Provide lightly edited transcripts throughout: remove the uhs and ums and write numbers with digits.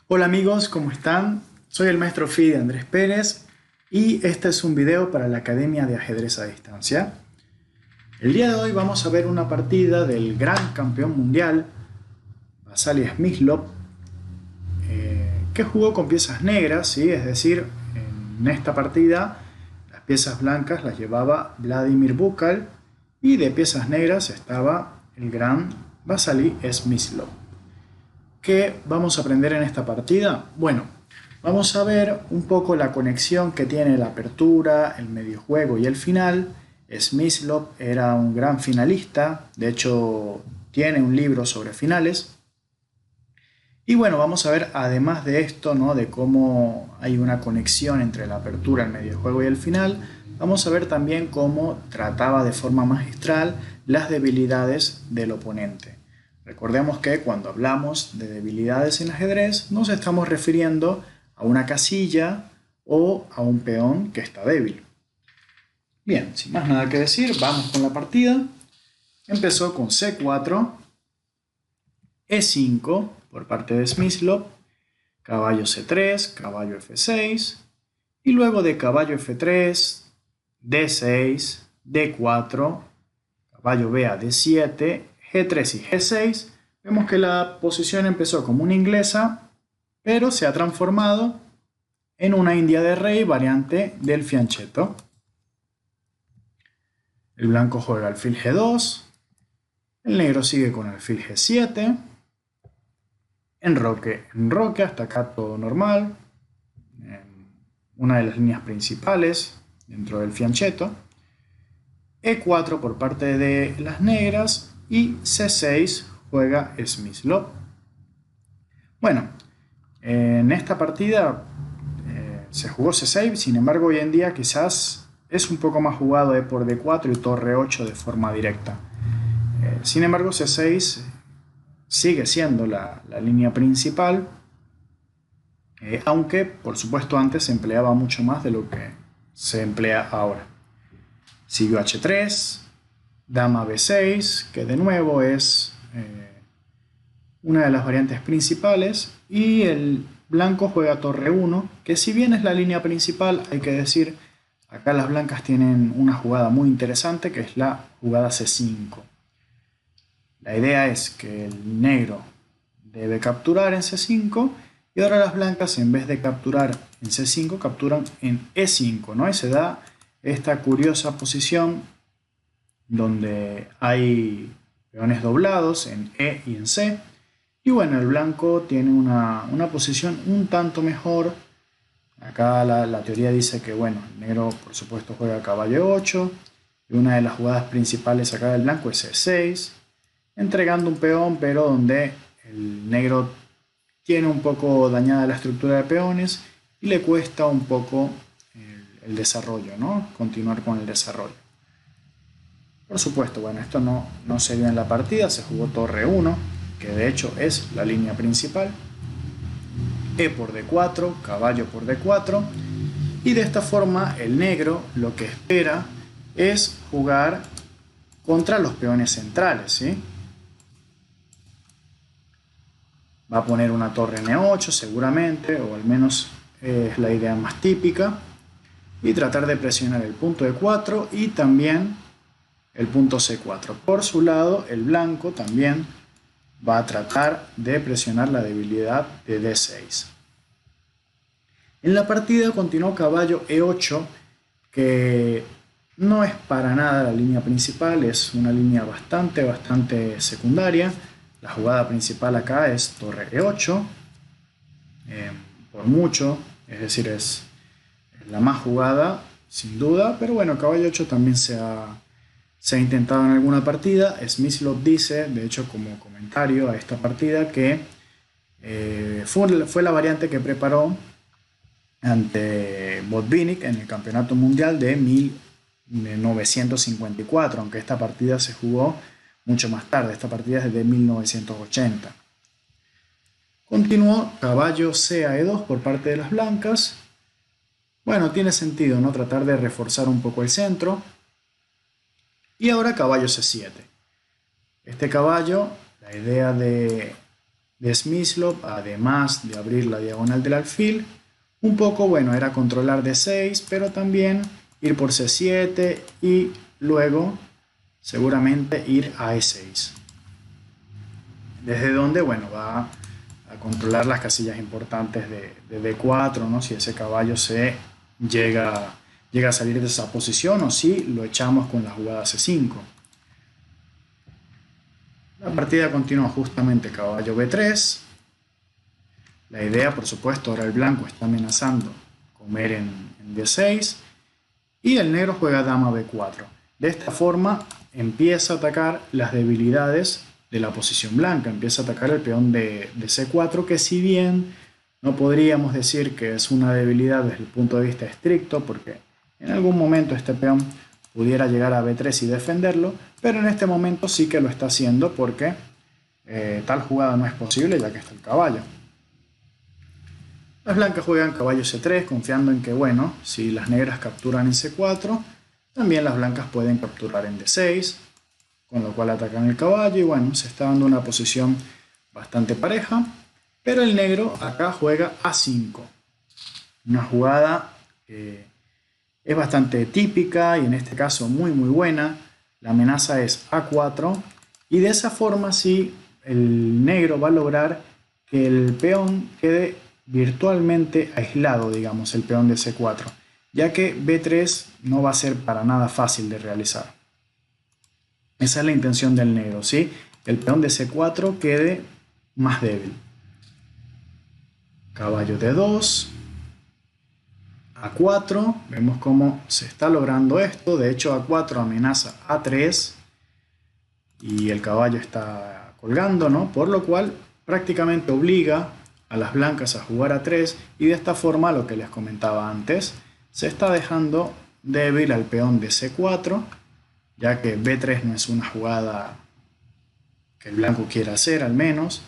Hola amigos, ¿cómo están? Soy el maestro FIDE Andrés Pérez y este es un video para la Academia de Ajedrez a Distancia. El día de hoy vamos a ver una partida del gran campeón mundial, Vasily Smyslov, que jugó con piezas negras, ¿sí? Es decir, en esta partida las piezas blancas las llevaba Vladimir Bukal y de piezas negras estaba el gran Vasily Smyslov. ¿Qué vamos a aprender en esta partida? Bueno, vamos a ver un poco la conexión que tiene la apertura, el mediojuego y el final. Smyslov era un gran finalista, de hecho tiene un libro sobre finales. Y bueno, vamos a ver además de esto, ¿no? De cómo hay una conexión entre la apertura, el mediojuego y el final, vamos a ver también cómo trataba de forma magistral las debilidades del oponente. Recordemos que cuando hablamos de debilidades en ajedrez nos estamos refiriendo a una casilla o a un peón que está débil. Bien, sin más nada que decir, vamos con la partida. Empezó con C4, E5 por parte de Smyslov, caballo C3, caballo F6, y luego de caballo F3, D6, D4, caballo B a D7, G3 y G6, vemos que la posición empezó como una inglesa, pero se ha transformado en una india de rey variante del fianchetto. El blanco juega alfil G2, el negro sigue con alfil G7, enroque, hasta acá todo normal, una de las líneas principales dentro del fianchetto, E4 por parte de las negras y C6 juega Smyslov. Bueno, en esta partida se jugó C6, sin embargo hoy en día quizás es un poco más jugado E por D4 y torre 8 de forma directa. Sin embargo C6 sigue siendo la línea principal, aunque por supuesto antes se empleaba mucho más de lo que se emplea ahora. Siguió H3, dama B6, que de nuevo es una de las variantes principales, y el blanco juega torre 1, que si bien es la línea principal, hay que decir, acá las blancas tienen una jugada muy interesante, que es la jugada C5. La idea es que el negro debe capturar en C5, y ahora las blancas, en vez de capturar en C5, capturan en E5, ¿no? Y se da esta curiosa posición donde hay peones doblados en E y en C. Y bueno, el blanco tiene una posición un tanto mejor. Acá la teoría dice que bueno, el negro por supuesto juega caballo 8. Y una de las jugadas principales acá del blanco es E6, entregando un peón, pero donde el negro tiene un poco dañada la estructura de peones y le cuesta un poco el desarrollo, ¿no? Continuar con el desarrollo. Por supuesto, bueno, esto no se dio en la partida, se jugó torre 1, que de hecho es la línea principal. E por D4, caballo por D4, y de esta forma el negro lo que espera es jugar contra los peones centrales, ¿sí? Va a poner una torre N8 seguramente, o al menos es la idea más típica, y tratar de presionar el punto E4 y también el punto C4. Por su lado, el blanco también va a tratar de presionar la debilidad de D6. En la partida continuó caballo E8, que no es para nada la línea principal, es una línea bastante secundaria. La jugada principal acá es torre E8, por mucho, es decir, es la más jugada sin duda, pero bueno, caballo 8 también se ha intentado en alguna partida. Smyslov dice, de hecho como comentario a esta partida, que fue la variante que preparó ante Botvinnik en el Campeonato Mundial de 1954, aunque esta partida se jugó mucho más tarde, esta partida es de 1980. Continuó caballo C a E2 por parte de las blancas. Bueno, tiene sentido, ¿no? Tratar de reforzar un poco el centro. Y ahora caballo C7. Este caballo, la idea de de Smyslov, además de abrir la diagonal del alfil, un poco, bueno, era controlar D6, pero también ir por C7 y luego seguramente ir a E6. Desde donde, bueno, va a controlar las casillas importantes de D4, ¿no? Si ese caballo se llega a salir de esa posición o si lo echamos con la jugada C5. La partida continúa justamente caballo B3. La idea, por supuesto, ahora el blanco está amenazando comer en D6 y el negro juega dama B4. De esta forma empieza a atacar las debilidades de la posición blanca, empieza a atacar el peón de C4, que si bien no podríamos decir que es una debilidad desde el punto de vista estricto, porque en algún momento este peón pudiera llegar a B3 y defenderlo, pero en este momento sí que lo está haciendo porque tal jugada no es posible ya que está el caballo. Las blancas juegan caballo C3 confiando en que, bueno, si las negras capturan en C4, también las blancas pueden capturar en D6, con lo cual atacan el caballo y bueno, se está dando una posición bastante pareja, pero el negro acá juega A5, una jugada que es bastante típica y en este caso muy buena. La amenaza es A4 y de esa forma sí el negro va a lograr que el peón quede virtualmente aislado, digamos, el peón de C4, ya que B3 no va a ser para nada fácil de realizar. Esa es la intención del negro, ¿sí? El peón de C4 quede más débil. Caballo D2, A4, vemos cómo se está logrando esto. De hecho, A4 amenaza A3 y el caballo está colgando, ¿no? Por lo cual prácticamente obliga a las blancas a jugar A3 y de esta forma, lo que les comentaba antes, se está dejando débil al peón de C4, ya que B3 no es una jugada que el blanco quiera hacer al menos.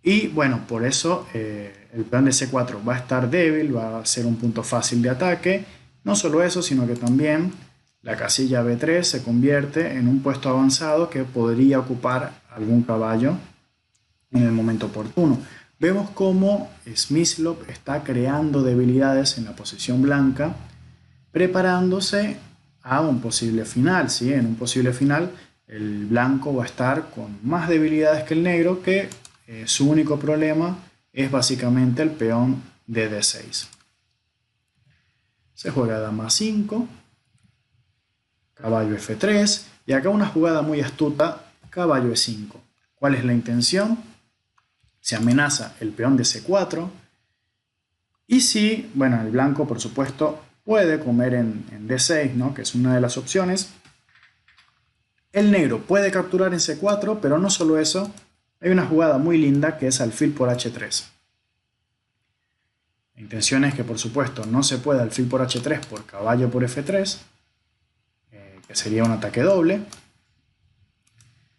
Y bueno, por eso el peón de C4 va a estar débil, va a ser un punto fácil de ataque. No solo eso, sino que también la casilla B3 se convierte en un puesto avanzado que podría ocupar algún caballo en el momento oportuno. Vemos cómo Smyslov está creando debilidades en la posición blanca, preparándose a un posible final, ¿sí? En un posible final el blanco va a estar con más debilidades que el negro, que su único problema es básicamente el peón de D6. Se juega dama 5, caballo F3 y acá una jugada muy astuta, caballo E5. ¿Cuál es la intención? Se amenaza el peón de C4 y si, bueno, el blanco por supuesto puede comer en D6, ¿no? Que es una de las opciones. El negro puede capturar en C4, pero no solo eso, hay una jugada muy linda que es alfil por H3. La intención es que por supuesto no se puede alfil por H3 por caballo por F3, que sería un ataque doble.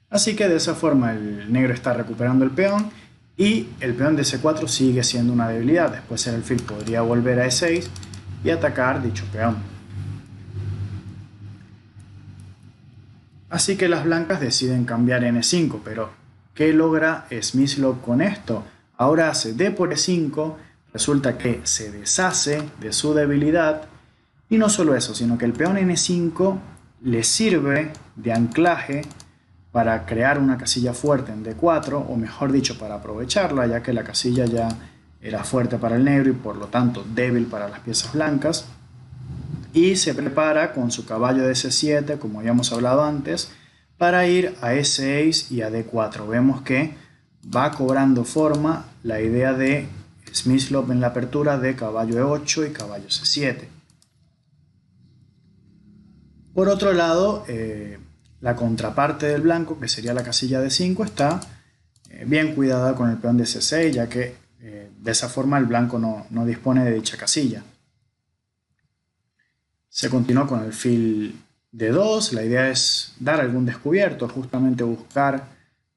Así que de esa forma el negro está recuperando el peón y el peón de C4 sigue siendo una debilidad. Después el alfil podría volver a E6 y atacar dicho peón. Así que las blancas deciden cambiar en E5, pero ¿qué logra Smyslov con esto? Ahora hace D por E5, resulta que se deshace de su debilidad y no solo eso, sino que el peón en E5 le sirve de anclaje para crear una casilla fuerte en D4, o mejor dicho, para aprovecharla, ya que la casilla ya era fuerte para el negro y por lo tanto débil para las piezas blancas. Y se prepara con su caballo de C7, como habíamos hablado antes, para ir a E6 y a D4. Vemos que va cobrando forma la idea de Smyslov en la apertura de caballo E8 y caballo C7. Por otro lado, la contraparte del blanco, que sería la casilla de 5, está bien cuidada con el peón de C6, ya que de esa forma el blanco no dispone de dicha casilla. Se continúa con el alfil D2, la idea es dar algún descubierto, justamente buscar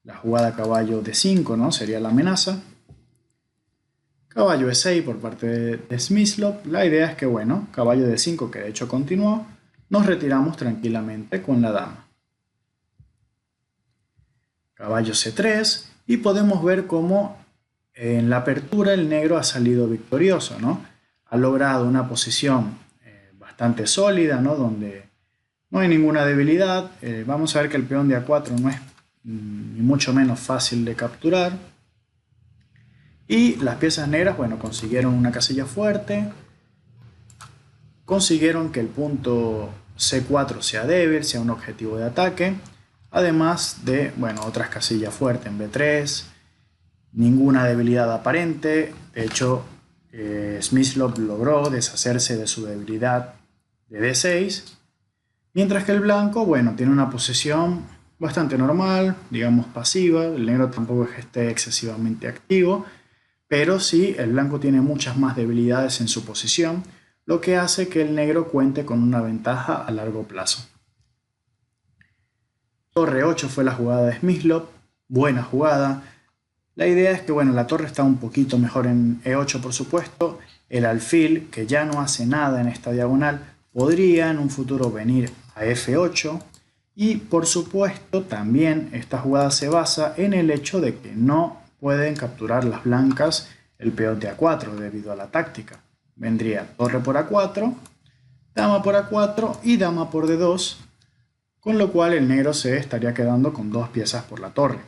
la jugada caballo D5, ¿no? Sería la amenaza. Caballo E6 por parte de Smyslov, la idea es que, bueno, caballo D5, que de hecho continuó, nos retiramos tranquilamente con la dama. Caballo C3 Y podemos ver cómo en la apertura el negro ha salido victorioso, ¿no? Ha logrado una posición bastante sólida, ¿no? Donde no hay ninguna debilidad. Vamos a ver que el peón de A4 no es ni mucho menos fácil de capturar. Y las piezas negras, bueno, consiguieron una casilla fuerte. Consiguieron que el punto C4 sea débil, sea un objetivo de ataque. Además de, bueno, otras casillas fuertes en B3. Ninguna debilidad aparente. De hecho, Smyslov logró deshacerse de su debilidad de D6. Mientras que el blanco, bueno, tiene una posición bastante normal, digamos pasiva. El negro tampoco es que esté excesivamente activo, pero sí el blanco tiene muchas más debilidades en su posición, lo que hace que el negro cuente con una ventaja a largo plazo. Torre 8 fue la jugada de Smyslov, buena jugada. La idea es que, bueno, la torre está un poquito mejor en E8, por supuesto. El alfil, que ya no hace nada en esta diagonal, podría en un futuro venir a F8. Y, por supuesto, también esta jugada se basa en el hecho de que no pueden capturar las blancas el peón de A4 debido a la táctica. Vendría torre por A4, dama por A4 y dama por D2, con lo cual el negro se estaría quedando con dos piezas por la torre.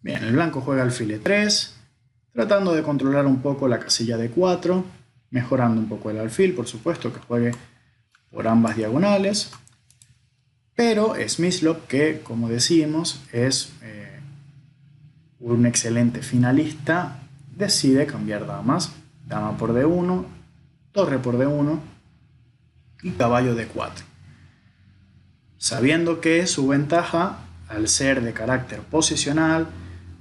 Bien, el blanco juega alfil E3, tratando de controlar un poco la casilla D4, mejorando un poco el alfil, por supuesto, que juegue por ambas diagonales. Pero Smyslov, que como decimos es un excelente finalista, decide cambiar damas. Dama por D1, torre por D1 y caballo D4. Sabiendo que su ventaja, al ser de carácter posicional,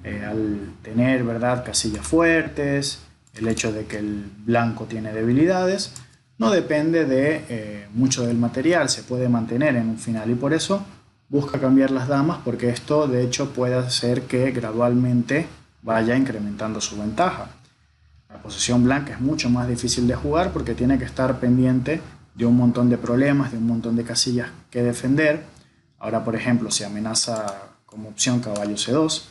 al tener, ¿verdad?, casillas fuertes, el hecho de que el blanco tiene debilidades, no depende de mucho del material, se puede mantener en un final y por eso busca cambiar las damas, porque esto de hecho puede hacer que gradualmente vaya incrementando su ventaja. La posición blanca es mucho más difícil de jugar porque tiene que estar pendiente de un montón de problemas, de un montón de casillas que defender. Ahora, por ejemplo, se amenaza como opción caballo C2,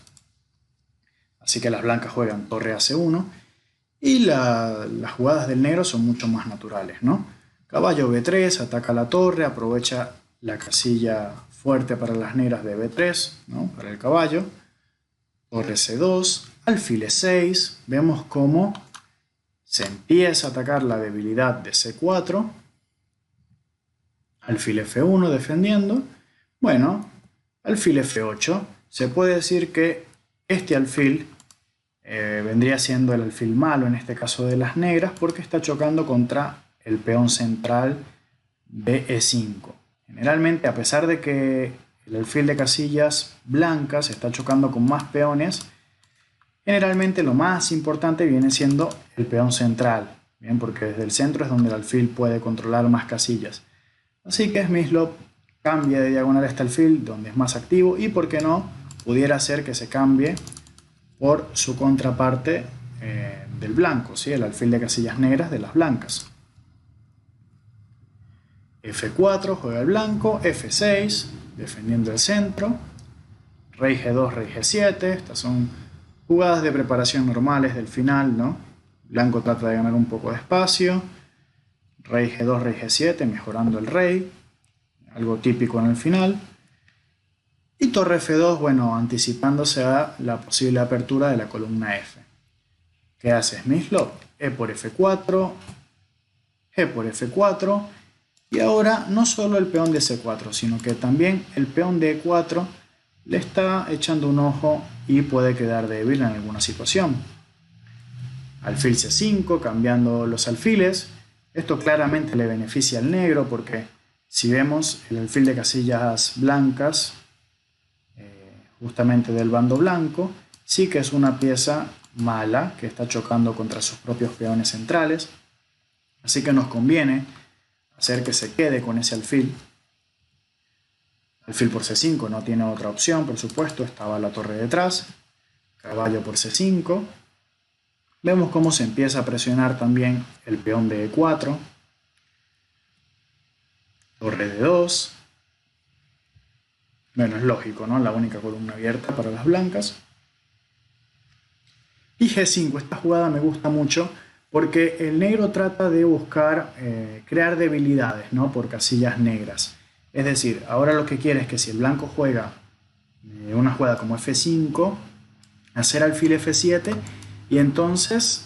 así que las blancas juegan torre a C1 y las jugadas del negro son mucho más naturales, ¿no? Caballo B3, ataca la torre, aprovecha la casilla fuerte para las negras de B3, ¿no?, para el caballo. Torre C2, alfil E6, vemos cómo se empieza a atacar la debilidad de C4, alfil F1 defendiendo. Bueno, alfil F8, se puede decir que este alfil vendría siendo el alfil malo en este caso de las negras porque está chocando contra el peón central de E5. Generalmente, a pesar de que el alfil de casillas blancas está chocando con más peones, generalmente lo más importante viene siendo el peón central, ¿bien?, porque desde el centro es donde el alfil puede controlar más casillas. Así que Smyslov cambia de diagonal este alfil donde es más activo y, por qué no, pudiera ser que se cambie por su contraparte del blanco, ¿sí?, el alfil de casillas negras de las blancas. F4 juega el blanco, F6 defendiendo el centro, rey G2, rey G7. Estas son jugadas de preparación normales del final, ¿no? Blanco trata de ganar un poco de espacio, rey G2, rey G7 mejorando el rey, algo típico en el final. Y torre F2, bueno, anticipándose a la posible apertura de la columna F. ¿Qué hace Smyslov? E por F4, G por F4, y ahora no solo el peón de C4, sino que también el peón de E4 le está echando un ojo y puede quedar débil en alguna situación. Alfil C5, cambiando los alfiles. Esto claramente le beneficia al negro porque si vemos el alfil de casillas blancas, justamente del bando blanco, sí que es una pieza mala que está chocando contra sus propios peones centrales, así que nos conviene hacer que se quede con ese alfil. Alfil por C5 no tiene otra opción, por supuesto, estaba la torre detrás, caballo por C5, vemos cómo se empieza a presionar también el peón de E4, torre D2, Bueno, es lógico, ¿no? La única columna abierta para las blancas. Y G5, esta jugada me gusta mucho porque el negro trata de buscar crear debilidades, ¿no? Por casillas negras. Es decir, ahora lo que quiere es que si el blanco juega una jugada como F5, hacer alfil F7 y entonces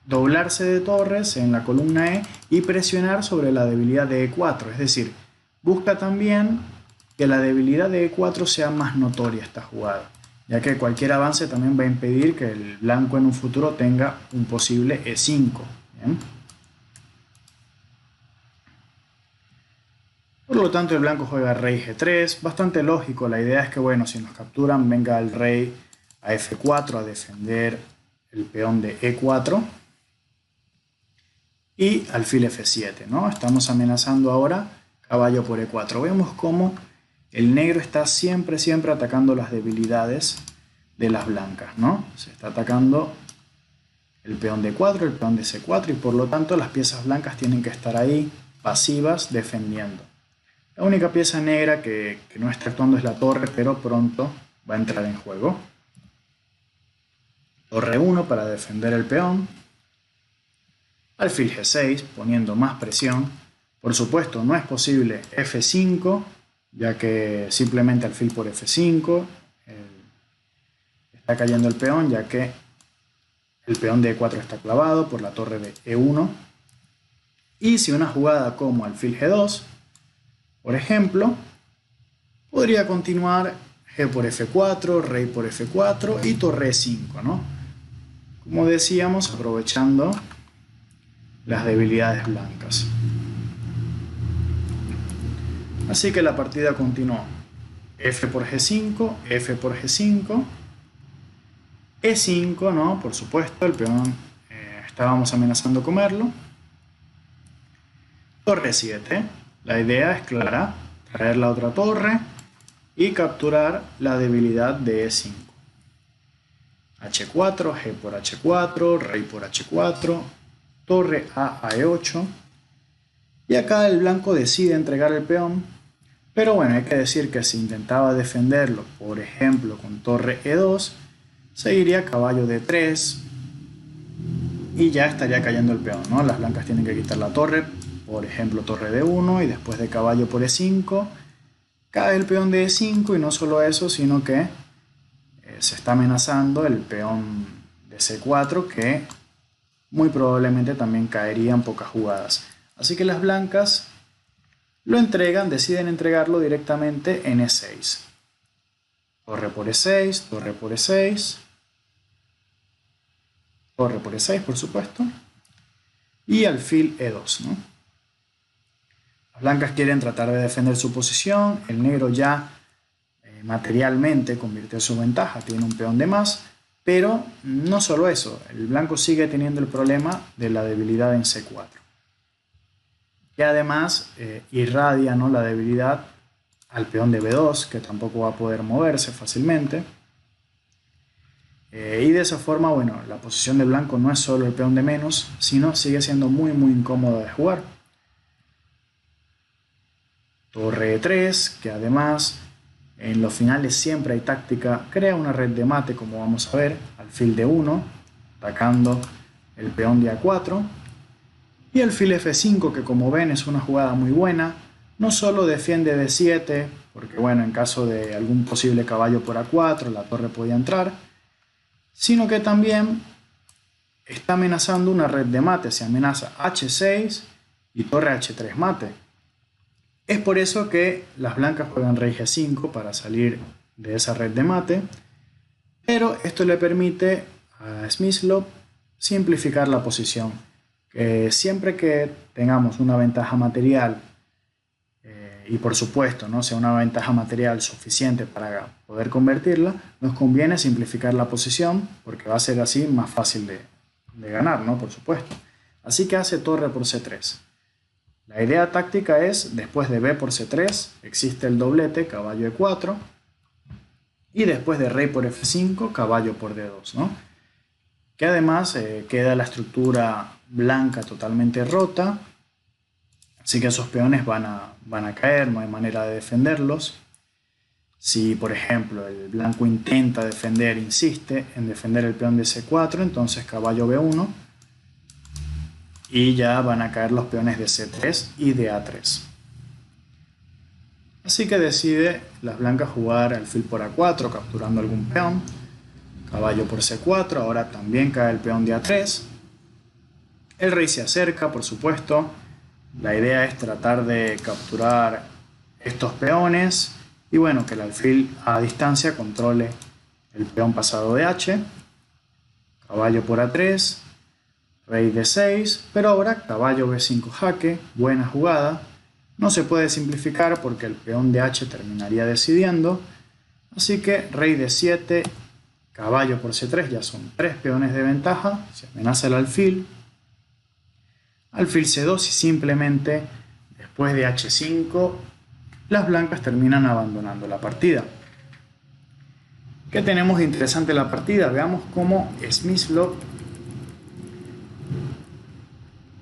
doblarse de torres en la columna E y presionar sobre la debilidad de E4. Es decir, busca también que la debilidad de E4 sea más notoria esta jugada, ya que cualquier avance también va a impedir que el blanco en un futuro tenga un posible E5. ¿Bien? Por lo tanto, el blanco juega rey G3, bastante lógico. La idea es que, bueno, si nos capturan, venga el rey a F4 a defender el peón de E4 y alfil F7, ¿no? Estamos amenazando ahora caballo por E4. Vemos cómo el negro está siempre atacando las debilidades de las blancas, ¿no? Se está atacando el peón de E4, el peón de C4 y por lo tanto las piezas blancas tienen que estar ahí pasivas defendiendo. La única pieza negra que no está actuando es la torre, pero pronto va a entrar en juego. Torre 1 para defender el peón. Alfil G6, poniendo más presión. Por supuesto, no es posible F5, ya que simplemente alfil por F5. Está cayendo el peón, ya que el peón de E4 está clavado por la torre de E1. Y si una jugada como alfil G2, por ejemplo, podría continuar G por F4, rey por F4 y torre E5, ¿no? Como decíamos, aprovechando las debilidades blancas. Así que la partida continuó. F por G5, F por G5, E5, ¿no? Por supuesto, el peón estábamos amenazando comerlo. Torre 7. La idea es clara, traer la otra torre y capturar la debilidad de E5. H4, G por H4, rey por H4, torre a E8. Y acá el blanco decide entregar el peón, pero bueno, hay que decir que si intentaba defenderlo, por ejemplo, con torre E2, seguiría caballo D3 y ya estaría cayendo el peón, ¿no? Las blancas tienen que quitar la torre, por ejemplo, torre D1 y después de caballo por E5, cae el peón de E5 y no solo eso, sino que se está amenazando el peón de C4 que muy probablemente también caería en pocas jugadas. Así que las blancas lo entregan, deciden entregarlo directamente en E6. Torre por E6, torre por E6, torre por E6 por supuesto, y alfil E2, ¿no? Las blancas quieren tratar de defender su posición, el negro ya materialmente convirtió su ventaja, tiene un peón de más, pero no solo eso, el blanco sigue teniendo el problema de la debilidad en C4, que además irradia, ¿no?, la debilidad al peón de B2, que tampoco va a poder moverse fácilmente. Y de esa forma, bueno, la posición de blanco no es solo el peón de menos, sino sigue siendo muy incómoda de jugar. Torre E3, que además en los finales siempre hay táctica, crea una red de mate, como vamos a ver, alfil D1, atacando el peón de A4, y alfil F5, que como ven es una jugada muy buena, no solo defiende D7, porque bueno, en caso de algún posible caballo por A4, la torre podía entrar, sino que también está amenazando una red de mate, se amenaza H6 y torre H3 mate. Es por eso que las blancas juegan rey G5 para salir de esa red de mate, pero esto le permite a Smyslov simplificar la posición. Siempre que tengamos una ventaja material y por supuesto no sea una ventaja material suficiente para poder convertirla, nos conviene simplificar la posición porque va a ser así más fácil de ganar, ¿no? Por supuesto. Así que hace torre por C3. La idea táctica es, después de B por C3, existe el doblete, caballo E4, y después de rey por F5, caballo por D2, ¿no? Que además queda la estructura blanca totalmente rota, así que esos peones van a caer, no hay manera de defenderlos. Si, por ejemplo, el blanco intenta defender, insiste en defender el peón de C4, entonces caballo B1 y ya van a caer los peones de C3 y de A3. Así que decide las blancas jugar alfil por A4, capturando algún peón. Caballo por C4, ahora también cae el peón de A3. El rey se acerca, por supuesto. La idea es tratar de capturar estos peones y bueno, que el alfil a distancia controle el peón pasado de H. Caballo por A3, rey D6, pero ahora caballo B5 jaque, buena jugada. No se puede simplificar porque el peón de H terminaría decidiendo, así que rey D7, caballo por C3, ya son 3 peones de ventaja, se amenaza el alfil. Alfil C2 y simplemente después de H5 las blancas terminan abandonando la partida. ¿Qué tenemos de interesante en la partida? Veamos cómo Smyslov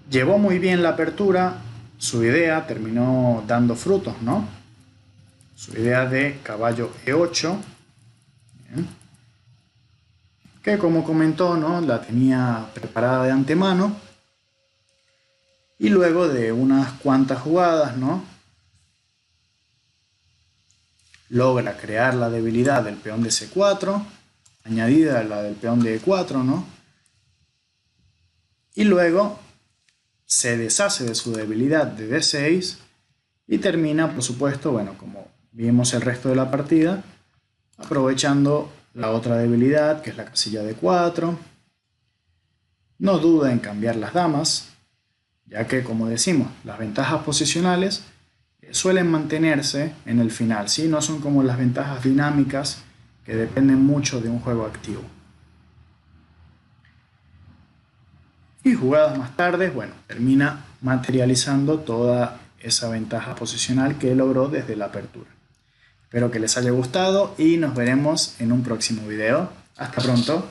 llevó muy bien la apertura, su idea terminó dando frutos, ¿no? Su idea de caballo E8, bien, que como comentó, ¿no? La tenía preparada de antemano. Y luego de unas cuantas jugadas, ¿no? Logra crear la debilidad del peón de C4, añadida a la del peón de E4, ¿no? Y luego se deshace de su debilidad de D6 y termina, por supuesto, bueno, como vimos el resto de la partida, aprovechando la otra debilidad, que es la casilla de 4. No duda en cambiar las damas, ya que, como decimos, las ventajas posicionales suelen mantenerse en el final, ¿sí? No son como las ventajas dinámicas que dependen mucho de un juego activo. Y jugadas más tarde, bueno, termina materializando toda esa ventaja posicional que logró desde la apertura. Espero que les haya gustado y nos veremos en un próximo video. Hasta pronto.